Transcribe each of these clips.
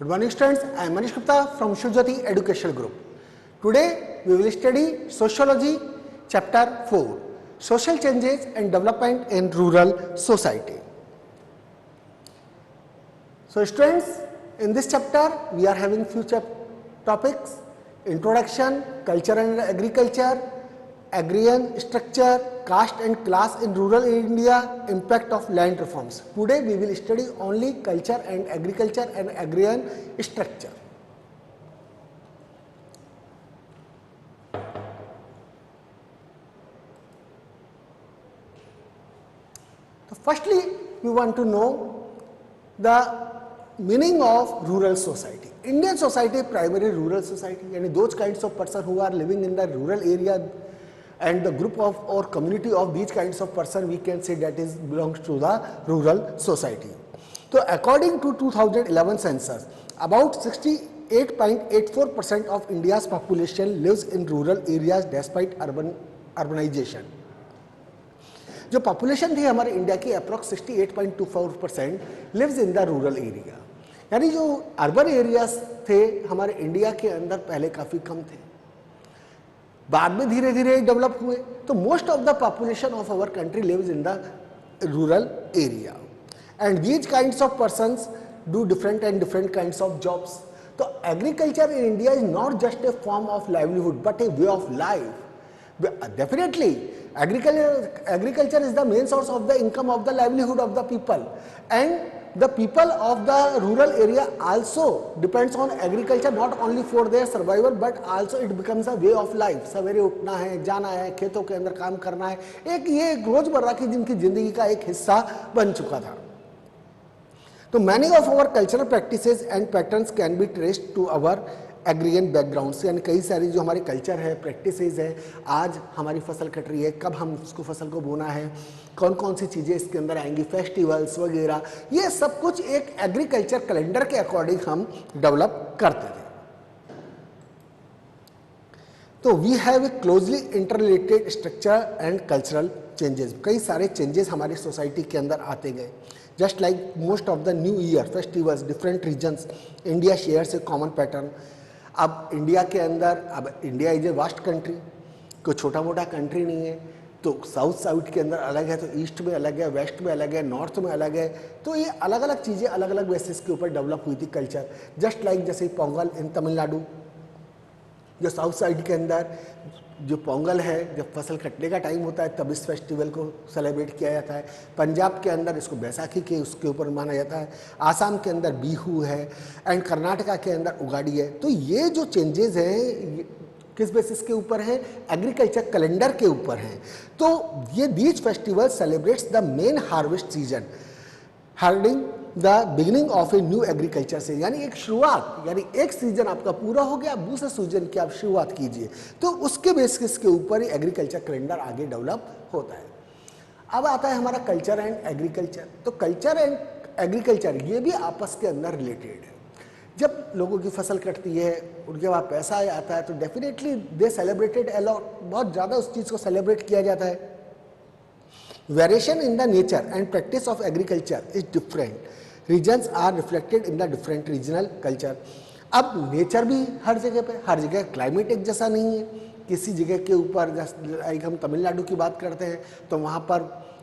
Good morning students, I am Manish Gupta from Shujyoti Educational Group. Today we will study Sociology Chapter 4, Social Changes and Development in Rural Society. So students, in this chapter we are having few topics: Introduction, Culture and Agriculture, Agrarian Structure, Caste and Class in Rural India, Impact of Land Reforms. Today we will study only Culture and Agriculture and Agrarian Structure. So firstly, we want to know the meaning of rural society. Indian society, primarily rural society, and those kinds of persons who are living in the rural area, and the group of or community of these kinds of person, we can say that is belongs to the rural society. So according to 2011 census, about 68.84% of India's population lives in rural areas despite urbanization. जो population थी हमारे India की approx 68.24% lives in the rural area, यानी जो urban areas थे हमारे India के अंदर पहले काफ़ी कम थे, बाद में धीरे धीरे डेवलप हुए. तो most of the population of our country lives in the rural area and these kinds of persons do different kinds of jobs. तो agriculture in India is not just a form of livelihood but a way of life. Definitely, agriculture is the main source of the income of the livelihood of the people, and the people of the rural area also depends on agriculture not only for their survival but also it becomes a way of life. सवेरे उठना है, जाना है, खेतों के अंदर काम करना है, ये रोजमर्रा की जिनकी जिंदगी का एक हिस्सा बन चुका था. तो many of our cultural practices and patterns can be traced to our agrarian background से, यानी कई सारी जो हमारे कल्चर है, प्रैक्टिसेस है, आज हमारी फसल कट रही है, कब हम उसको फसल को बोना है, कौन कौन सी चीज़ें इसके अंदर आएंगी, फेस्टिवल्स वगैरह, ये सब कुछ एक एग्रीकल्चर कैलेंडर के अकॉर्डिंग हम डेवलप करते थे. तो we have a closely interrelated structure and cultural changes. कई सारे चेंजेस हमारी सोसाइटी के अंदर आते गए. Just like most of the new year festivals, different regions, India shares a common pattern. अब इंडिया के अंदर, अब India is a vast country, कोई छोटा मोटा कंट्री नहीं है. तो साउथ के अंदर अलग है, तो ईस्ट में अलग है, वेस्ट में अलग है, नॉर्थ में अलग है. तो ये अलग अलग चीज़ें अलग अलग बेसिस के ऊपर डेवलप हुई थी कल्चर. जस्ट लाइक जैसे पोंगल इन तमिलनाडु, जो साउथ साइड के अंदर जो पोंगल है, जब फसल कटने का टाइम होता है तब इस फेस्टिवल को सेलिब्रेट किया जाता है. पंजाब के अंदर इसको बैसाखी के उसके ऊपर माना जाता है. आसाम के अंदर बिहू है एंड कर्नाटका के अंदर उगाड़ी है. तो ये जो चेंजेस हैं किस बेसिस के ऊपर है? एग्रीकल्चर कैलेंडर के ऊपर हैं. तो ये these festival celebrates the main harvest season, herding the beginning of a new agriculture से, यानी एक शुरुआत, यानी एक सीजन आपका पूरा हो गया, दूसरे सीजन की आप शुरुआत कीजिए. तो उसके बेसिस के ऊपर ही एग्रीकल्चर कैलेंडर आगे डेवलप होता है. अब आता है हमारा कल्चर एंड एग्रीकल्चर. तो कल्चर एंड एग्रीकल्चर ये भी आपस के अंदर रिलेटेड है. जब लोगों की फसल कटती है, उनके पास पैसा आता है, तो definitely they celebrated a lot, बहुत ज़्यादा उस चीज़ को सेलिब्रेट किया जाता है. Variation in the nature and practice of agriculture is different. Regions are reflected in the different regional culture. अब नेचर भी हर जगह क्लाइमेट एक जैसा नहीं है. किसी जगह के ऊपर लाइक हम तमिलनाडु की बात करते हैं तो वहाँ पर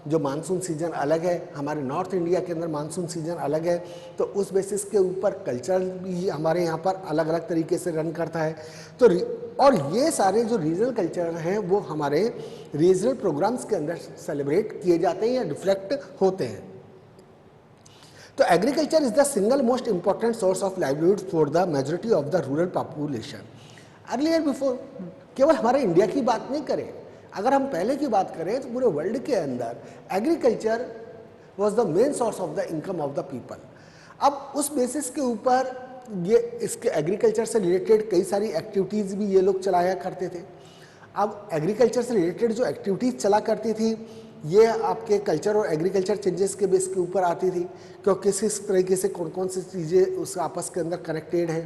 जो मानसून सीजन अलग है, हमारे नॉर्थ इंडिया के अंदर मानसून सीजन अलग है. तो उस बेसिस के ऊपर कल्चर भी हमारे यहाँ पर अलग अलग तरीके से रन करता है. तो और ये सारे जो रीजनल कल्चर हैं वो हमारे रीजनल प्रोग्राम्स के अंदर सेलिब्रेट किए जाते हैं या रिफ्लेक्ट होते हैं. तो agriculture is the single most important source of livelihood for the majority of the rural population. Earlier before, केवल हमारे इंडिया की बात नहीं करें, अगर हम पहले की बात करें तो पूरे वर्ल्ड के अंदर agriculture was the main source of the income of the people. अब उस बेसिस के ऊपर ये इसके एग्रीकल्चर से रिलेटेड कई सारी एक्टिविटीज़ भी ये लोग चलाया करते थे. अब एग्रीकल्चर से रिलेटेड जो एक्टिविटीज़ चला करती थी ये आपके कल्चर और एग्रीकल्चर चेंजेस के बेस के ऊपर आती थी, क्योंकि किस तरीके से कौन कौन सी चीज़ें उस आपस के अंदर कनेक्टेड है.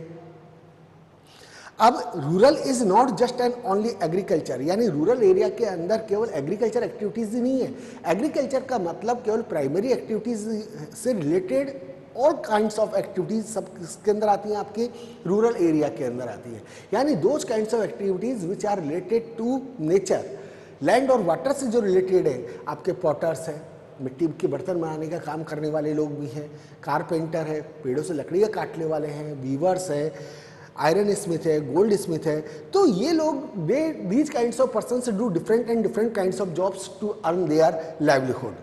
अब rural is not just and only agriculture, यानी रूरल एरिया के अंदर केवल एग्रीकल्चर एक्टिविटीज़ ही नहीं है. एग्रीकल्चर का मतलब केवल प्राइमरी एक्टिविटीज़ से related all kinds of activities सब किसके अंदर आती हैं, आपके रूरल एरिया के अंदर आती है। यानी those kinds of activities which are related to nature, land और वाटर से जो रिलेटेड है, आपके पॉटर्स हैं, मिट्टी के बर्तन बनाने का काम करने वाले लोग भी हैं, कारपेंटर है, पेड़ों से लकड़ियाँ काटने वाले हैं, वीवर्स है, आयरन स्मिथ है, गोल्ड स्मिथ है। तो ये लोग these kinds of persons do different and different kinds of jobs to earn their livelihood.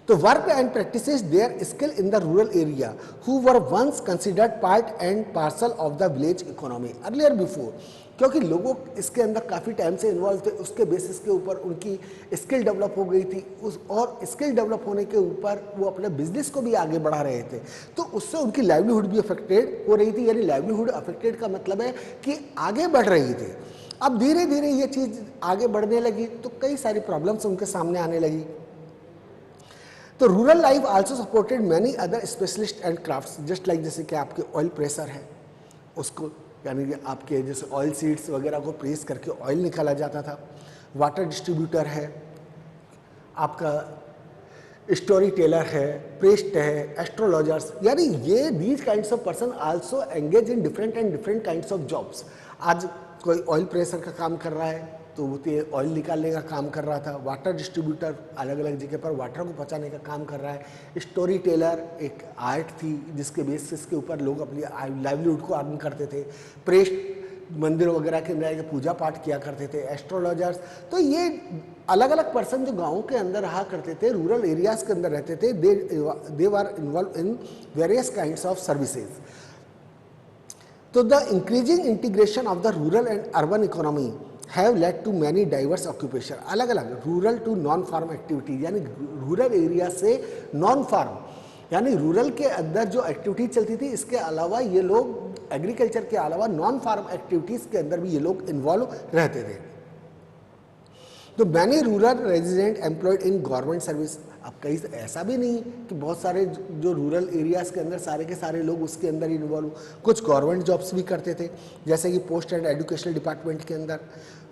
तो work and practises their skill in the rural area who were once considered part and parcel of the village economy earlier before, क्योंकि लोगों इसके अंदर काफ़ी time से involve थे, उसके basis के ऊपर उनकी स्किल डेवलप हो गई थी, उस और स्किल डेवलप होने के ऊपर वो अपने बिजनेस को भी आगे बढ़ा रहे थे, तो उससे उनकी लाइवलीहुड भी अफेक्टेड हो रही थी। यानी लाइवलीहुड अफेक्टेड का मतलब है कि आगे बढ़ रही थी। अब धीरे धीरे ये चीज़ आगे बढ़ने लगी तो कई सारी प्रॉब्लम्स उनके सामने आने लगी। तो rural life also supported many other specialist and crafts, just like जैसे कि आपके ऑयल प्रेसर है, उसको यानी कि आपके जैसे ऑयल सीड्स वगैरह को प्रेस करके ऑयल निकाला जाता था, वाटर डिस्ट्रीब्यूटर है, आपका स्टोरी टेलर है, प्रेस्ट है, एस्ट्रोलॉजर्स, यानी ये these kinds of person also engage in different and different kinds of jobs. आज कोई ऑयल प्रेसर का काम कर रहा है तो वो ऑयल निकालने का काम कर रहा था, वाटर डिस्ट्रीब्यूटर अलग अलग जगह पर वाटर को पहुंचाने का काम कर रहा है, स्टोरी टेलर एक आर्ट थी जिसके बेसिस के ऊपर लोग अपनी लाइवलीहुड को अर्न करते थे, प्रेस्ट मंदिर वगैरह के अंदर आके पूजा पाठ किया करते थे, एस्ट्रोलॉजर्स। तो ये अलग अलग पर्सन जो गाँव के अंदर रहा करते थे, रूरल एरियाज के अंदर रहते थे, they were involve in various kinds of services. तो the increasing integration of the rural and urban economy have led to many diverse occupation, अलग अलग rural to non farm activities, यानी रूरल एरिया से non farm, यानी rural के अंदर जो activities चलती थी इसके अलावा ये लोग एग्रीकल्चर के अलावा नॉन फार्म एक्टिविटीज के अंदर भी ये लोग इन्वॉल्व रहते थे। तो many rural resident employed in government service, अब कहीं ऐसा भी नहीं कि बहुत सारे जो रूरल एरियाज के अंदर सारे के सारे लोग उसके अंदर इन्वॉल्व, कुछ गवर्नमेंट जॉब्स भी करते थे, जैसे कि पोस्ट एंड एजुकेशनल डिपार्टमेंट के अंदर,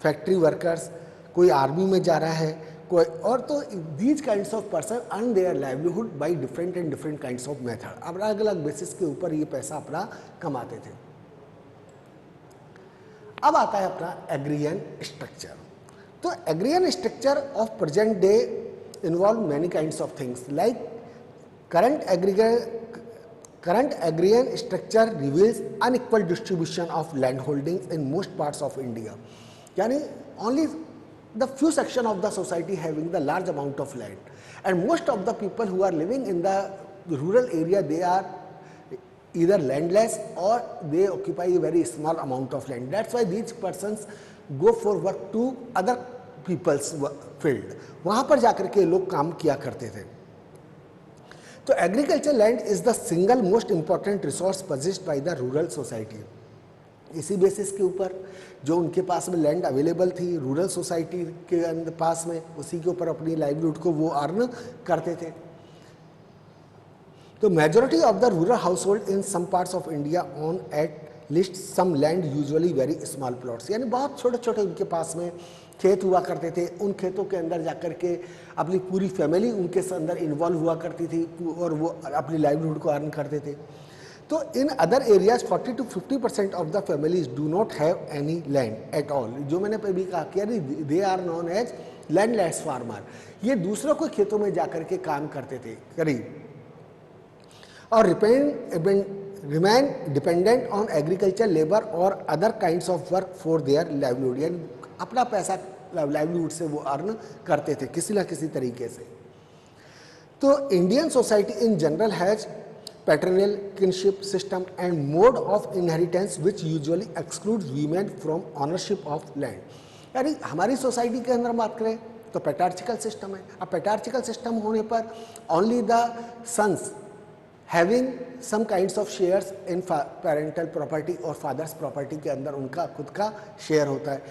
फैक्ट्री वर्कर्स, कोई आर्मी में जा रहा है कोई और। तो these kinds of person earn their livelihood by different and different kinds of method, अलग अलग बेसिस के ऊपर ये पैसा अपना कमाते थे। अब आता है अपना एग्रियन स्ट्रक्चर। तो agrarian structure of present day involve many kinds of things like current agrarian structure reveals unequal distribution of land holdings in most parts of India, yani only the few section of the society having the large amount of land, and most of the people who are living in the rural area, they are either landless or they occupy a very small amount of land. That's why these persons go for work to other peoples field, वहां पर जाकर के लोग काम किया करते थे। तो agriculture land is the single most important resource possessed by the rural society. इसी बेसिस के ऊपर जो उनके पास में लैंड अवेलेबल थी रूरल सोसाइटी के अंदर पास में, उसी के ऊपर अपनी लाइवलीहुड को वो अर्न करते थे। तो majority of the rural household in some parts of India own at least some land usually very small plots, यानी बहुत छोटे छोटे उनके पास में खेत हुआ करते थे, उन खेतों के अंदर जाकर के अपनी पूरी फैमिली उनके अंदर इन्वॉल्व हुआ करती थी और वो अपनी लाइवलीहुड को अर्न करते थे। तो in other areas 40 to 50% of the families do not have any land at all, जो मैंने अभी कहा कि they are known as landless farmer, ये दूसरों के खेतों में जाकर के काम करते थे करीब, और remain dependent on agriculture labour और other kinds of work for their livelihood, यानी अपना पैसा लाइवलीहुड से वो अर्न करते थे किसी ना किसी तरीके से। तो Indian society in general has paternal kinship system and mode of inheritance which usually excludes women from ownership of land, यानी हमारी सोसाइटी के अंदर बात करें तो पैट्रियार्चिकल सिस्टम है। अब पैट्रियार्चिकल सिस्टम होने पर only the sons having some kinds of shares in parental property और फादर्स प्रॉपर्टी के अंदर उनका खुद का शेयर होता है,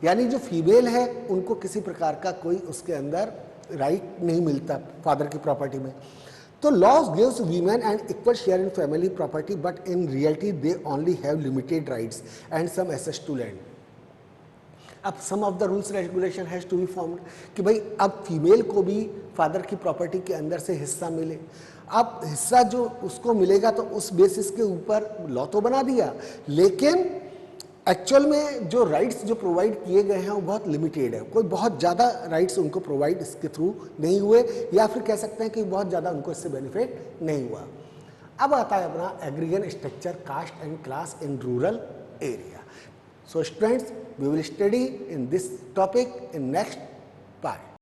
यानी जो फीमेल है उनको किसी प्रकार का कोई उसके अंदर राइट नहीं मिलता फादर की प्रॉपर्टी में। तो laws gives women and equal share in family property but in reality they only have limited rights and some access to land. अब some of the rules regulation has to be formed कि भाई अब female को भी father की property के अंदर से हिस्सा मिले, अब हिस्सा जो उसको मिलेगा तो उस बेसिस के ऊपर लॉ तो बना दिया, लेकिन एक्चुअल में जो राइट्स जो प्रोवाइड किए गए हैं वो बहुत लिमिटेड है, कोई बहुत ज़्यादा राइट्स उनको प्रोवाइड इसके थ्रू नहीं हुए, या फिर कह सकते हैं कि बहुत ज़्यादा उनको इससे बेनिफिट नहीं हुआ। अब आता है अपना aggregate structure caste and class in rural area. So students, we will study in this topic in next part.